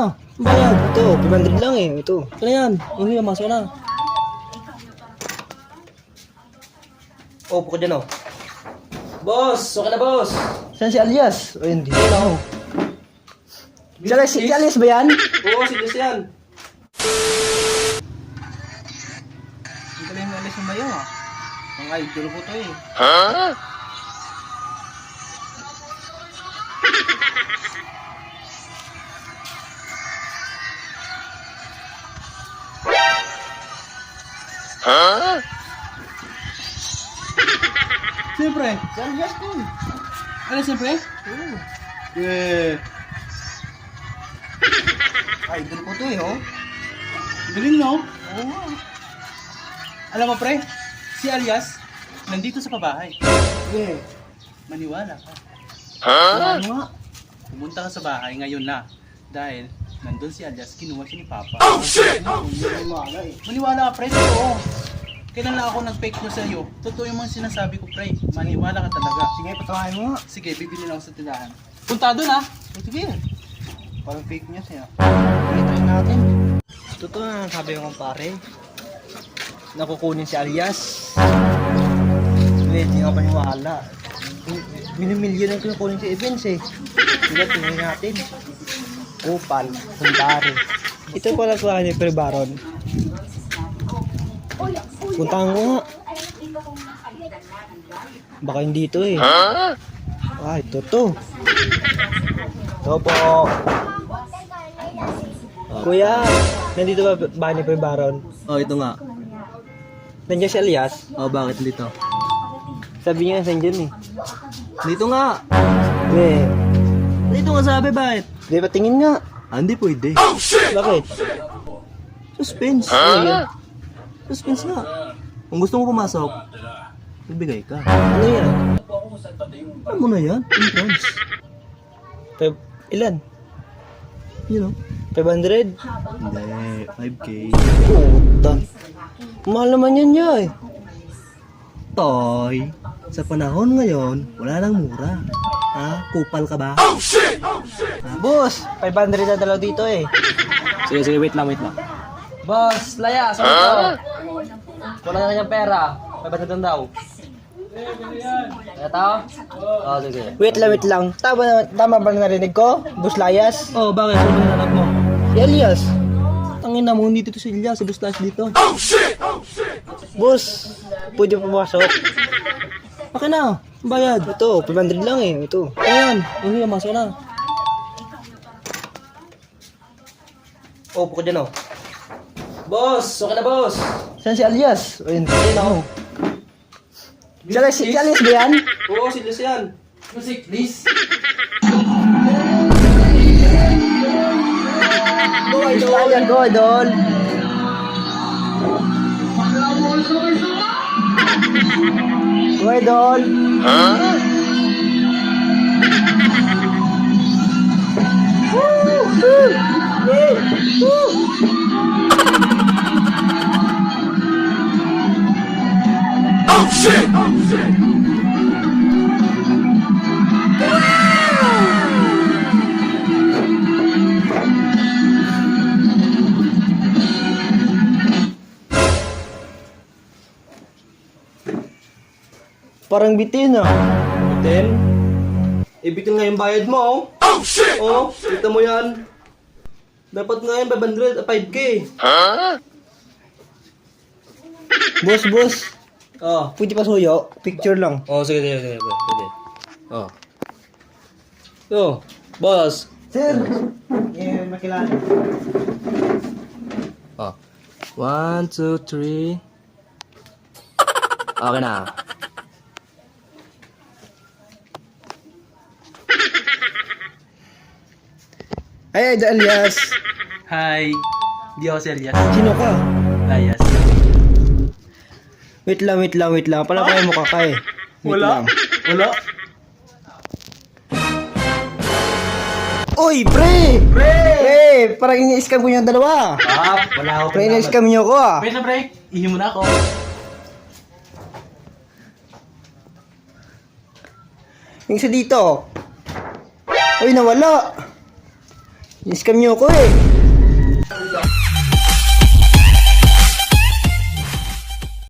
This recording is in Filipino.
na. Bayad. Ito, 500 lang eh. Ito. Ito na yan. Uy, masok na. Oh, puko dyan oh. Boss, okay na boss. Saan si Alias? O hindi. Hello. Si Alias ba yan? Oo, serious yan. Hindi ko lang yung Alias yung bayo ah. Ang idol ko to eh. Siyempre. Si Alias to eh. Ano siyempre? Oo. Yeah. Idol ko to eh oh. Galing no? Oo nga. Alam mo pre, si Alias, nandito sa pabahay. Yeah. Maniwala ka. Ano nga? Pumunta ka sa bahay ngayon na. Dahil, nandun si Alias, kinuha siya ni Papa. Hindi ko maala eh. Maniwala ka pre, totoo. Kailan lang ako nag-fake news sa iyo. Totoo yung mga sinasabi ko pre. Maniwala ka talaga. Sige, patawain mo nga. Sige, bibili na ako sa tindahan. Punta doon ha. Sige. Parang fake news eh. Try natin. Totoo na sabi ko pare. Nakukunin si Alias. Hindi ako paniwala. Minimilyon ang kinukunin si Evans eh. Sige, tingnan natin. Kupal, Sundari. Ito pala sa ni Pre Baron. Puntahan ko nga. Baka hindi ito eh. Ah, ito to. Ito po. Kuya, nandito ba ni Pre Baron? Oh, ito nga. Nandiyan si Alias? Oh, bakit dito? Sabi niya nandiyan eh. Dito nga. Eh, Dito nga sabi, bakit? di ba tingin nga? Hindi pwede. Bakit? Suspense. Ano yun? Suspense nga. Kung gusto mo pumasok, magbigay ka. Ano yan? Alam mo na yan, entrance. Ilan? You know? 500? Hindi, 5K. Puta. Mahal naman yan niya eh. Toy, sa panahon ngayon, wala nang mura. Ha? Kupal ka ba? Boss, 500 na dalaw dito eh. Sige, wait lang. Boss, Laya, saan ito? Wala na kanyang pera. 500 daw. Ito? Oo, sige. Wait lang. Tama ba narinig ko? Boss Layas? Oh, bakit? Sino ba nilalap mo? Si Alias. Tangin na mo, hindi dito si Ilya, si Bustas dito. Boss, pwede pumasok. Okay na, bayad. Ito, 500 lang eh. Ito. Ayan, hindi masok na. Oh, puko dyan oh. Boss, okay na boss. Saan si Alias? O hindi. Ayun ako. Si Alias ba yan? Oo, si Lucian. Music, please. Go, Idol. Go, Idol. Go, Idol. Parang bitin ah. Bitin? Ibitin nga yung bayad mo, oh. Oh, shit! Oh, kita mo yan. Dapat nga yan, 5K. Boss. Oh. Pwede pa suyo? Picture lang. Oh, sige. Oh. Yo, boss. Sir! Eh, makilala. Oh. 1, 2, 3. Okay na. Ay, Idol Alias. Hi. Hindi ako si Elias. Sino ka? Layas. Wait lang. Palabay mo ka eh. Wait lang. Wala? Uy, pre! Pre! Parang ini-scam ko yung dalawa. Wala ako. Pre, ini-scam nyo ko ah. Wait na, break. Ihi mo na ako. Yung isa dito. Uy, nawala. I-scam niyo ako eh.